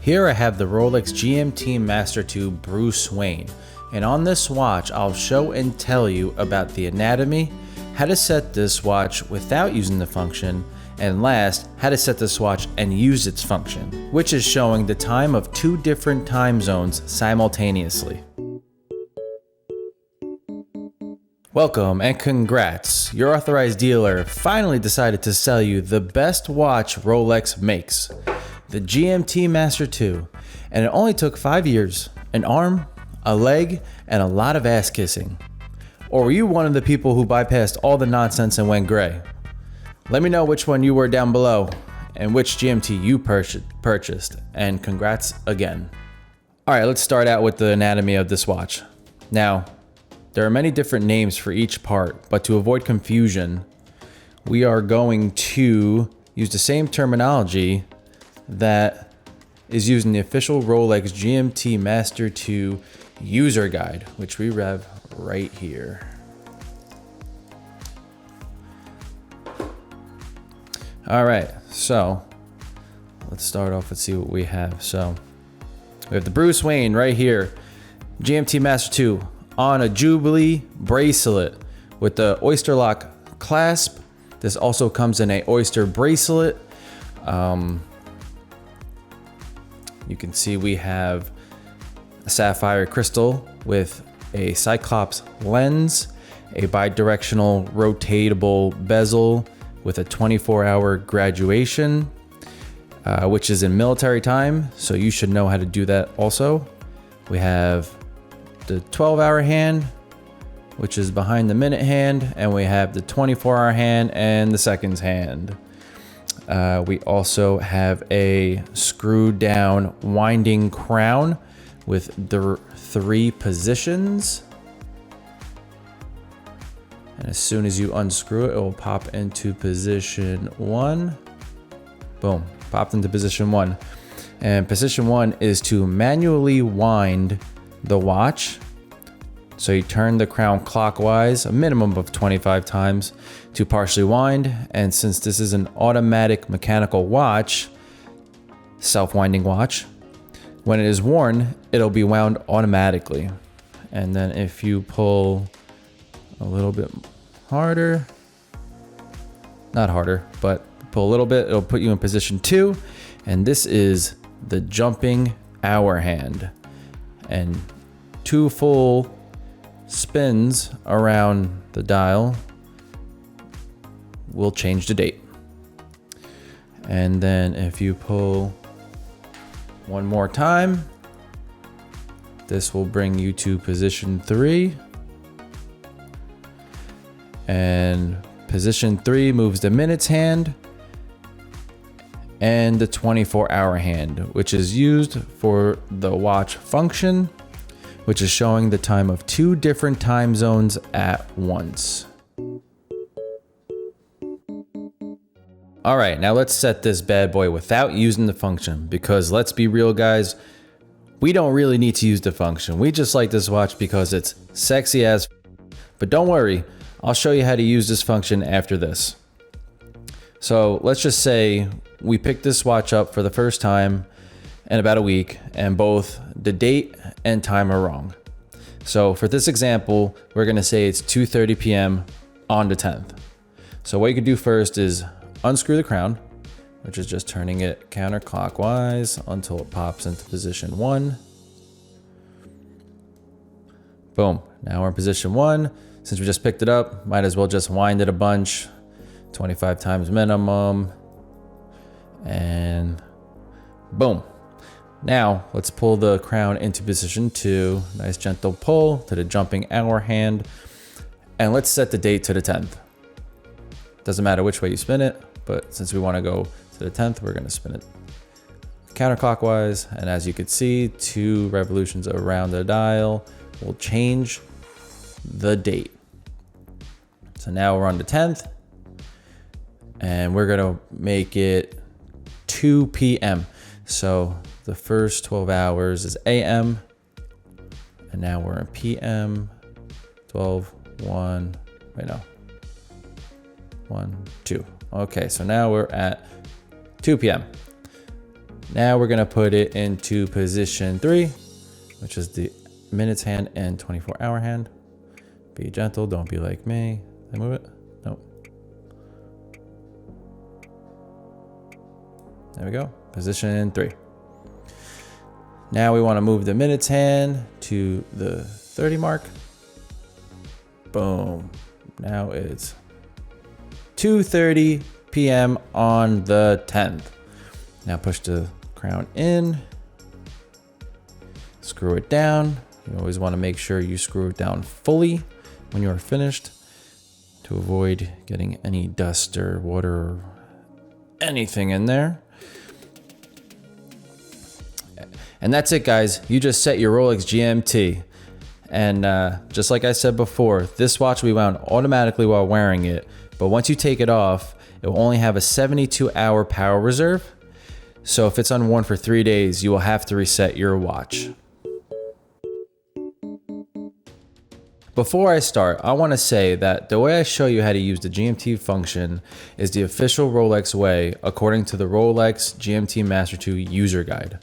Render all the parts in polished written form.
Here I have the Rolex Gmt Master II Bruce Wayne, and on this watch I'll show and tell you about the anatomy, how to set this watch without using the function, and last, how to set this watch and use its function, which is showing the time of 2 different time zones simultaneously. Welcome and congrats! Your authorized dealer finally decided to sell you the best watch Rolex makes, the GMT Master II, and it only took 5 years, an arm, a leg, and a lot of ass kissing. Or were you one of the people who bypassed all the nonsense and went gray? Let me know which one you were down below and which GMT you purchased, and congrats again. Alright, let's start out with the anatomy of this watch. Now, there are many different names for each part, but to avoid confusion, we are going to use the same terminology that is used in the official Rolex GMT Master II user guide, which we have right here. All right, so let's start off and see what we have. So we have the Bruce Wayne right here, GMT Master II on a Jubilee bracelet with the Oyster Lock clasp. This also comes in a Oyster bracelet. You can see we have a sapphire crystal with a Cyclops lens, a bidirectional rotatable bezel with a 24-hour graduation, which is in military time, so you should know how to do that also. We have the 12-hour hand, which is behind the minute hand, and we have the 24-hour hand and the seconds hand. We also have a screwed down winding crown with the 3 positions. And as soon as you unscrew it, it will pop into position 1. Boom, popped into position 1. And position 1 is to manually wind the watch. So you turn the crown clockwise a minimum of 25 times to partially wind. And since this is an automatic mechanical watch, self-winding watch, when it is worn, it'll be wound automatically. And then if you pull a little bit harder, not harder, but pull a little bit, it'll put you in position 2. And this is the jumping hour hand. And 2 full spins around the dial will change the date. And then if you pull one more time, this will bring you to position 3. And position 3 moves the minutes hand and the 24-hour hand, which is used for the watch function, which is showing the time of 2 different time zones at once. All right, now let's set this bad boy without using the function, because let's be real guys, we don't really need to use the function. We just like this watch because it's sexy as but don't worry, I'll show you how to use this function after this. So let's just say we picked this watch up for the first time in about a week, and both the date and time are wrong. So for this example, we're gonna say it's 2:30 p.m. on the 10th. So what you can do first is unscrew the crown, which is just turning it counterclockwise until it pops into position 1. Boom, now we're in position 1. Since we just picked it up, might as well just wind it a bunch, 25 times minimum, and boom. Now, let's pull the crown into position 2. Nice gentle pull to the jumping hour hand. And let's set the date to the 10th. Doesn't matter which way you spin it, but since we want to go to the 10th, we're going to spin it counterclockwise. And as you can see, 2 revolutions around the dial will change the date. So now we're on the 10th. And we're going to make it 2 p.m. So the first 12 hours is AM, and now we're in PM, 12, 1, wait, no, 1, 2. Okay, so now we're at 2 p.m. Now we're gonna put it into position 3, which is the minutes hand and 24-hour hand. Be gentle, don't be like me. Did I move it? Nope. There we go, position 3. Now we wanna move the minutes hand to the 30 mark. Boom, now it's 2:30 p.m. on the 10th. Now push the crown in, screw it down. You always want to make sure you screw it down fully when you are finished to avoid getting any dust or water or anything in there. And that's it, guys. You just set your Rolex GMT. And just like I said before, this watch will be wound automatically while wearing it. But once you take it off, it will only have a 72-hour power reserve. So if it's unworn for 3 days, you will have to reset your watch. Before I start, I want to say that the way I show you how to use the GMT function is the official Rolex way according to the Rolex Gmt Master II user guide.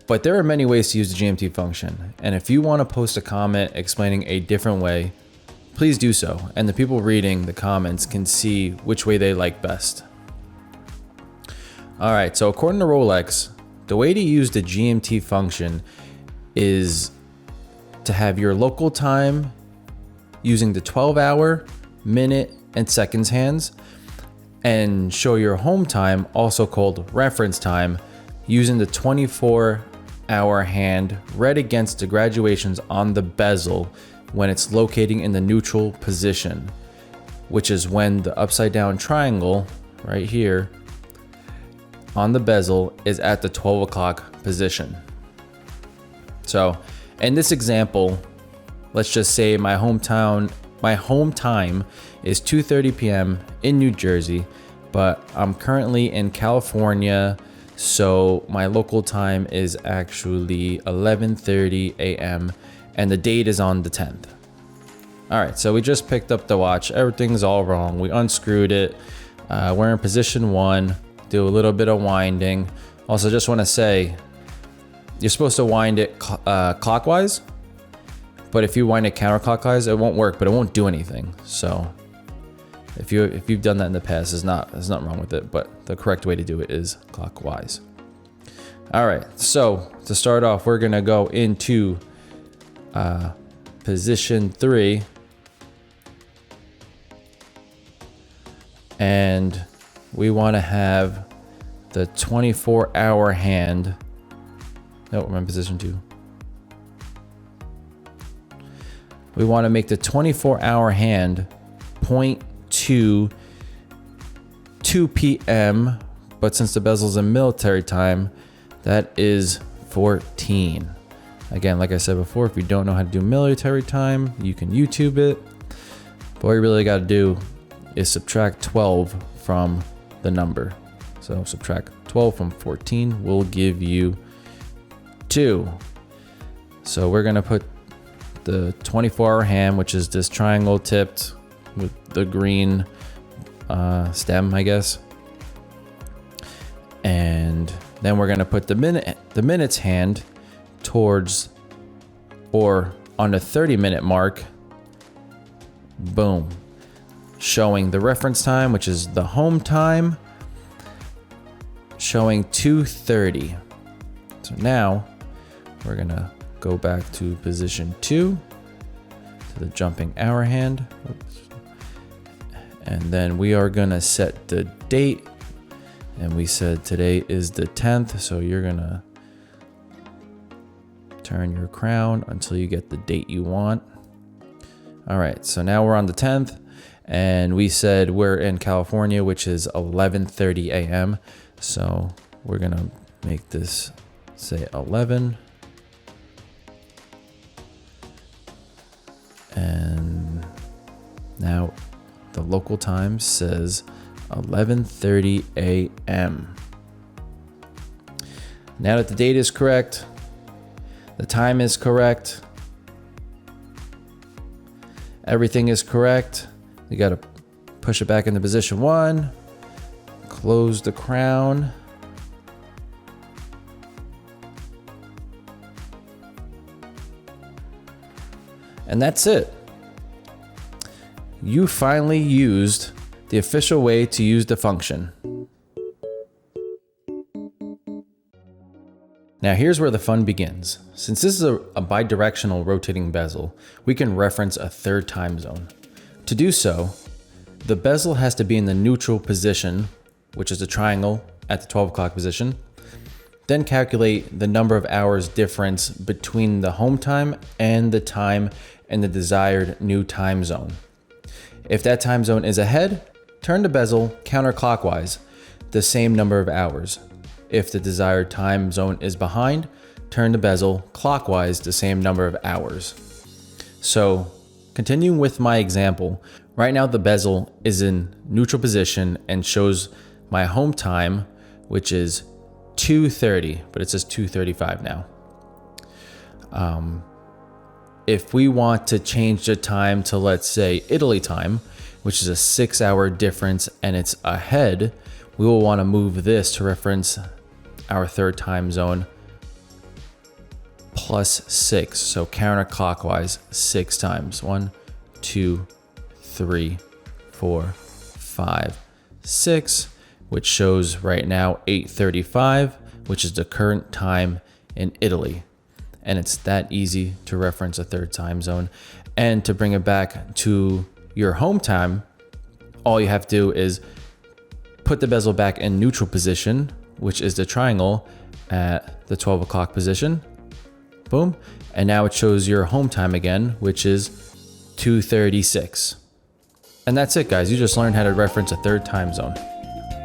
But there are many ways to use the GMT function, and if you want to post a comment explaining a different way, please do so, and the people reading the comments can see which way they like best. Alright, so according to Rolex, the way to use the GMT function is to have your local time using the 12-hour, minute, and seconds hands, and show your home time, also called reference time, using the 24-hour hand read against the graduations on the bezel when it's locating in the neutral position, which is when the upside down triangle right here on the bezel is at the 12 o'clock position. So in this example, let's just say my home time is 2:30 p.m. in New Jersey, but I'm currently in California, so my local time is actually 11:30 a.m. and the date is on the 10th. All right, so we just picked up the watch. Everything's all wrong. We unscrewed it. We're in position 1. Do a little bit of winding. Also, just want to say, you're supposed to wind it clockwise, but if you wind it counterclockwise, it won't work, but it won't do anything. So if you've done that in the past, there's nothing wrong with it, but the correct way to do it is clockwise. All right, so to start off, we're gonna go into position 3, and we want to have the 24-hour hand. No, I'm in position 2. We want to make the 24-hour hand point to 2 p.m. But since the bezel's in military time, that is 14. Again, like I said before, if you don't know how to do military time, you can YouTube it. But what you really got to do is subtract 12 from the number. So subtract 12 from 14 will give you 2. So we're gonna put the 24-hour hand, which is this triangle tipped with the green stem, I guess. And then we're gonna put the minutes hand towards or on the 30-minute mark. Boom. Showing the reference time, which is the home time, showing 2:30. So now we're gonna go back to position 2 to the jumping hour hand. Oops. And then we are gonna set the date, and we said today is the 10th, so you're gonna turn your crown until you get the date you want. All right, so now we're on the 10th, and we said we're in California, which is 11:30 a.m. So we're gonna make this say 11. And now the local time says 11:30 a.m. Now that the date is correct, the time is correct, everything is correct, you gotta push it back into position 1, close the crown, And that's it. You finally used the official way to use the function. Now here's where the fun begins. Since this is a bidirectional rotating bezel, we can reference a third time zone. To do so, the bezel has to be in the neutral position, which is the triangle at the 12 o'clock position. Then calculate the number of hours difference between the home time and the time in the desired new time zone. If that time zone is ahead, turn the bezel counterclockwise, the same number of hours. If the desired time zone is behind, turn the bezel clockwise, the same number of hours. So, continuing with my example, right now the bezel is in neutral position and shows my home time, which is 2:30, but it says 2:35 now. If we want to change the time to, let's say, Italy time, which is a 6-hour difference and it's ahead, we will want to move this to reference our third time zone +6. So counterclockwise 6 times. 1, 2, 3, 4, 5, 6, which shows right now 8:35, which is the current time in Italy. And it's that easy to reference a third time zone. And to bring it back to your home time, all you have to do is put the bezel back in neutral position, which is the triangle at the 12 o'clock position. Boom. And now it shows your home time again, which is 2:36. And that's it, guys. You just learned how to reference a third time zone.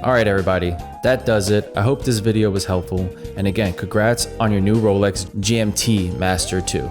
All right, everybody, that does it. I hope this video was helpful. And again, congrats on your new Rolex Gmt Master II.